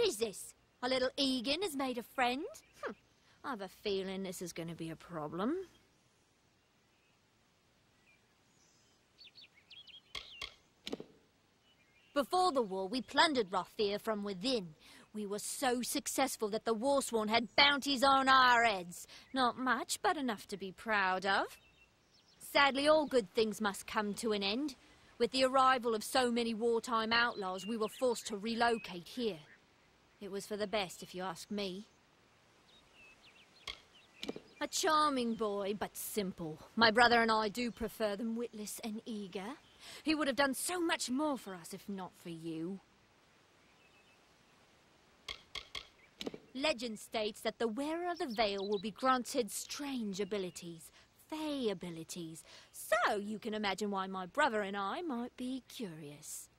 is this? Our little Egan has made a friend? I have a feeling this is going to be a problem. Before the war, we plundered Rothier from within. We were so successful that the Warsworn had bounties on our heads. Not much, but enough to be proud of. Sadly, all good things must come to an end. With the arrival of so many wartime outlaws, we were forced to relocate here. It was for the best, if you ask me. A charming boy, but simple. My brother and I do prefer them witless and eager. He would have done so much more for us if not for you. Legend states that the wearer of the veil will be granted strange abilities, fey abilities. So you can imagine why my brother and I might be curious.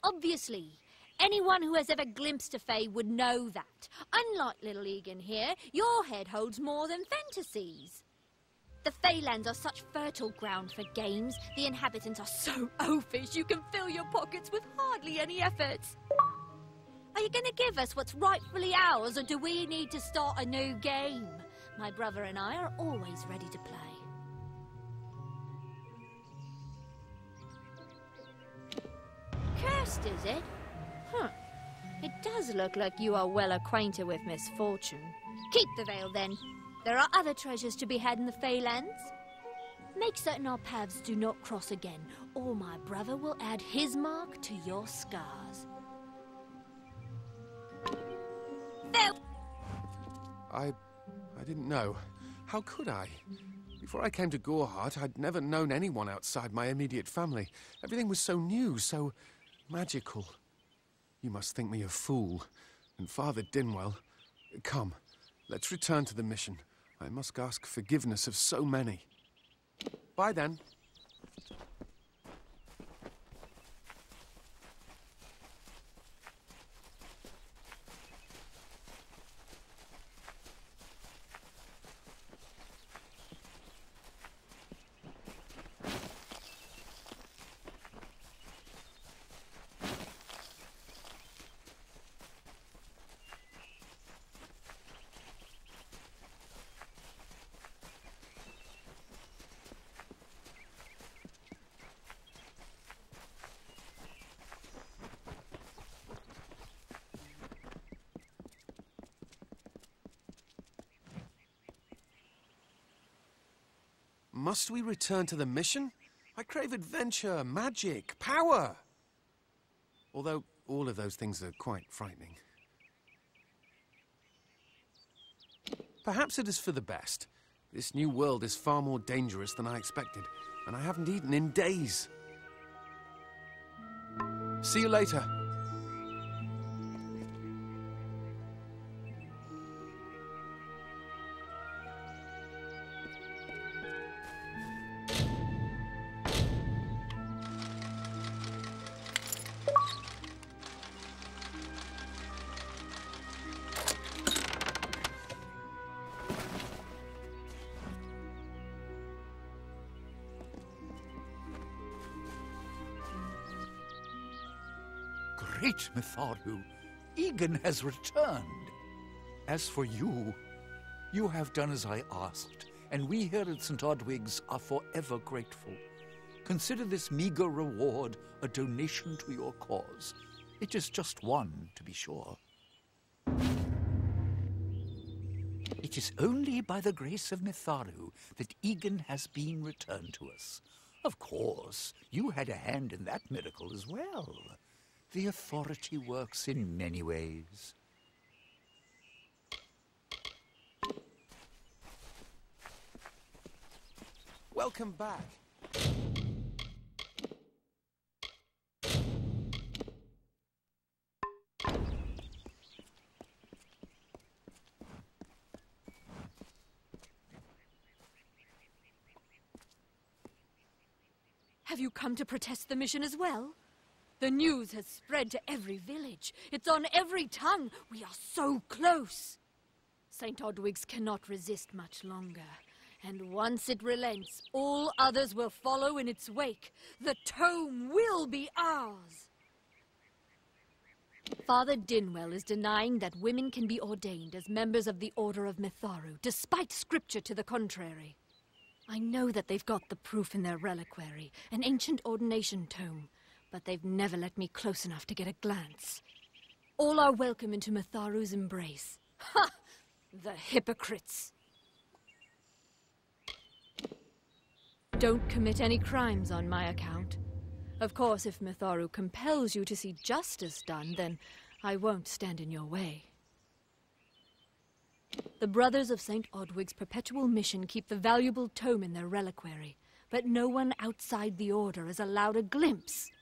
Obviously, anyone who has ever glimpsed a fey would know that. Unlike little Egan here, your head holds more than fantasies. The Feylands are such fertile ground for games. The inhabitants are so oafish you can fill your pockets with hardly any effort. Are you going to give us what's rightfully ours, or do we need to start a new game? My brother and I are always ready to play. Cursed, is it? It does look like you are well acquainted with misfortune. Keep the veil, then. There are other treasures to be had in the Feylands. Make certain our paths do not cross again, or my brother will add his mark to your scars. I didn't know. How could I? Before I came to Gorhart, I'd never known anyone outside my immediate family. Everything was so new, so magical. You must think me a fool. And Father Dinwell... Come, let's return to the mission. I must ask forgiveness of so many. Bye then. Must we return to the mission? I crave adventure, magic, power. Although all of those things are quite frightening. Perhaps it is for the best. This new world is far more dangerous than I expected, and I haven't eaten in days. See you later. Great Mitharu, Egan has returned. As for you, you have done as I asked, and we here at St. Odwig's are forever grateful. Consider this meager reward a donation to your cause. It is just one, to be sure. It is only by the grace of Mitharu that Egan has been returned to us. Of course, you had a hand in that miracle as well. The authority works in many ways. Welcome back. Have you come to protest the mission as well? The news has spread to every village. It's on every tongue. We are so close. St. Odwig's cannot resist much longer. And once it relents, all others will follow in its wake. The tome will be ours. Father Dinwell is denying that women can be ordained as members of the Order of Mitharu, despite scripture to the contrary. I know that they've got the proof in their reliquary, an ancient ordination tome, but they've never let me close enough to get a glance. All are welcome into Mitharu's embrace. Ha! The hypocrites! Don't commit any crimes on my account. Of course, if Mitharu compels you to see justice done, then I won't stand in your way. The Brothers of St. Odwig's perpetual mission keep the valuable tome in their reliquary, but no one outside the Order is allowed a glimpse.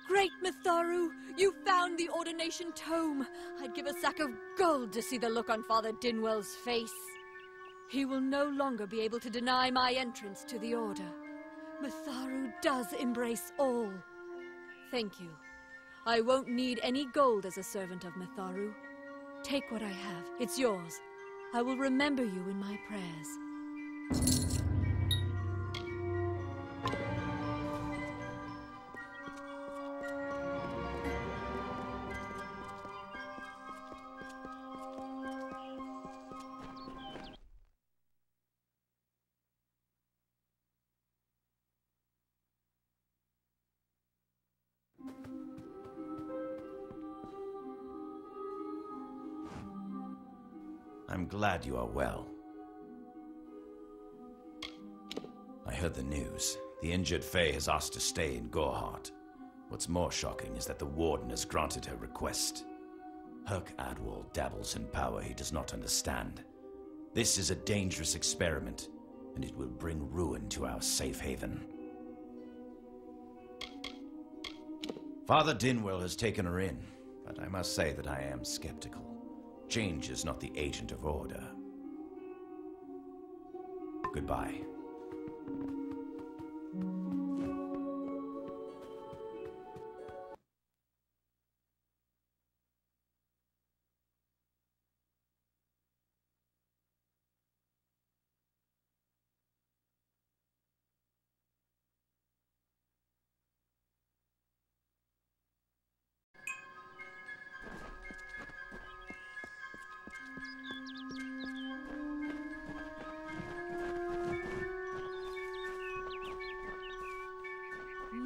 Great Mitharu! You found the ordination tome! I'd give a sack of gold to see the look on Father Dinwell's face. He will no longer be able to deny my entrance to the Order. Mitharu does embrace all. Thank you. I won't need any gold as a servant of Mitharu. Take what I have. It's yours. I will remember you in my prayers. I'm glad you are well. I heard the news. The injured Fae has asked to stay in Gorhart. What's more shocking is that the Warden has granted her request. Herc Adwal dabbles in power he does not understand. This is a dangerous experiment, and it will bring ruin to our safe haven. Father Dinwell has taken her in, but I must say that I am skeptical. Change is not the agent of order. Goodbye.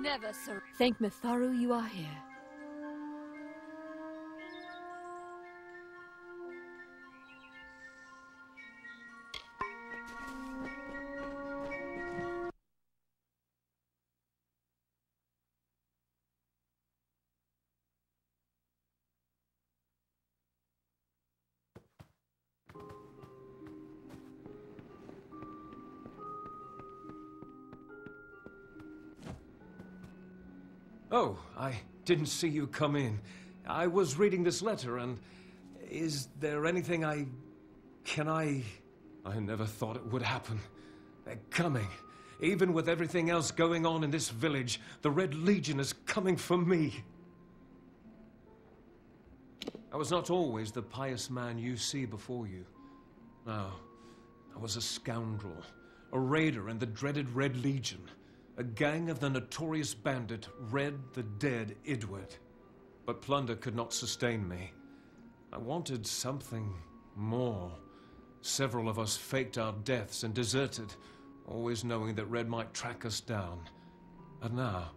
Never, sir. Thank Mitharu you are here. Oh, I didn't see you come in. I was reading this letter, and is there anything I never thought it would happen. They're coming. Even with everything else going on in this village, the Red Legion is coming for me. I was not always the pious man you see before you. No, I was a scoundrel, a raider in the dreaded Red Legion, a gang of the notorious bandit Red the Dead Edward. But plunder could not sustain me. I wanted something more. Several of us faked our deaths and deserted, always knowing that Red might track us down. And now,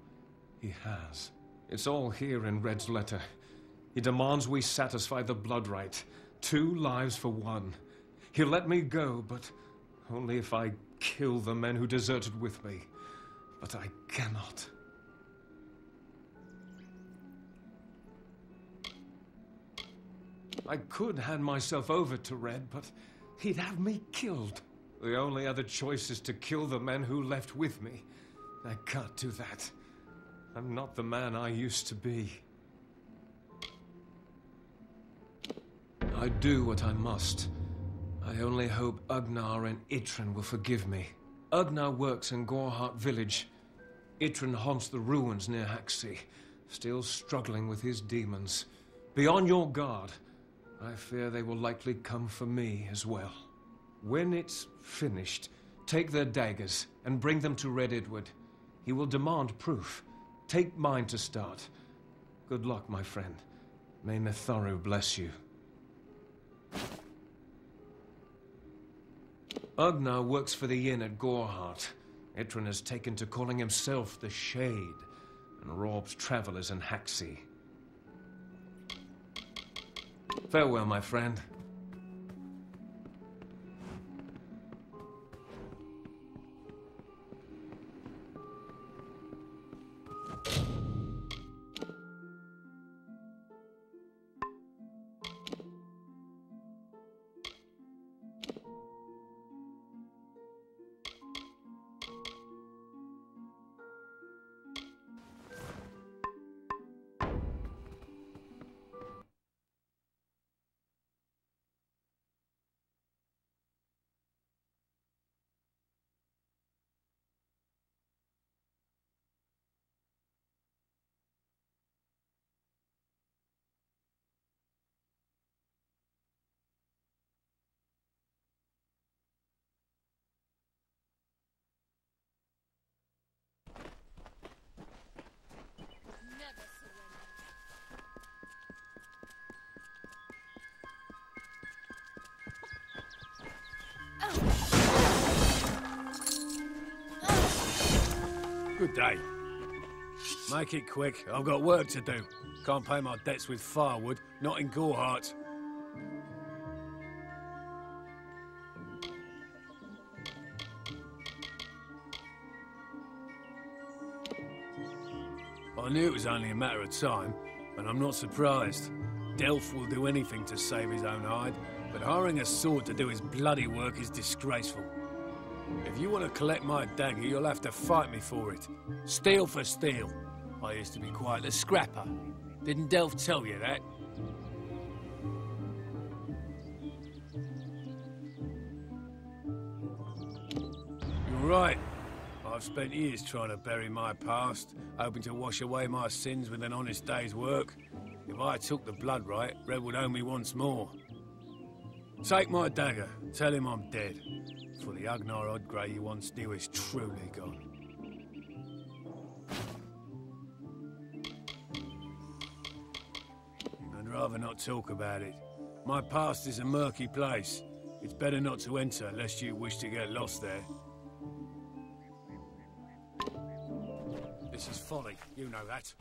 he has. It's all here in Red's letter. He demands we satisfy the blood right. 2 lives for 1. He'll let me go, but only if I kill the men who deserted with me. But I cannot. I could hand myself over to Red, but he'd have me killed. The only other choice is to kill the men who left with me. I can't do that. I'm not the man I used to be. I do what I must. I only hope Ugnar and Itrin will forgive me. Ugnar works in Gorhart village. Itrin haunts the ruins near Haxi, still struggling with his demons. Be on your guard. I fear they will likely come for me as well. When it's finished, take their daggers and bring them to Red Edward. He will demand proof. Take mine to start. Good luck, my friend. May Mitharu bless you. Ugnar works for the inn at Gorhart. Itrin has taken to calling himself the Shade and robs travelers in Haxi. Farewell, my friend. Never surrender. Good day. Make it quick. I've got work to do. Can't pay my debts with firewood, not in Gorhart. I knew it was only a matter of time, and I'm not surprised. Delph will do anything to save his own hide, but hiring a sword to do his bloody work is disgraceful. If you want to collect my dagger, you'll have to fight me for it. Steel for steel. I used to be quite a scrapper. Didn't Delph tell you that? You're right. I've spent years trying to bury my past, hoping to wash away my sins with an honest day's work. If I took the blood right, Red would own me once more. Take my dagger, tell him I'm dead, for the Ugnar Odgrey you once knew is truly gone. I'd rather not talk about it. My past is a murky place. It's better not to enter lest you wish to get lost there. This is folly, you know that.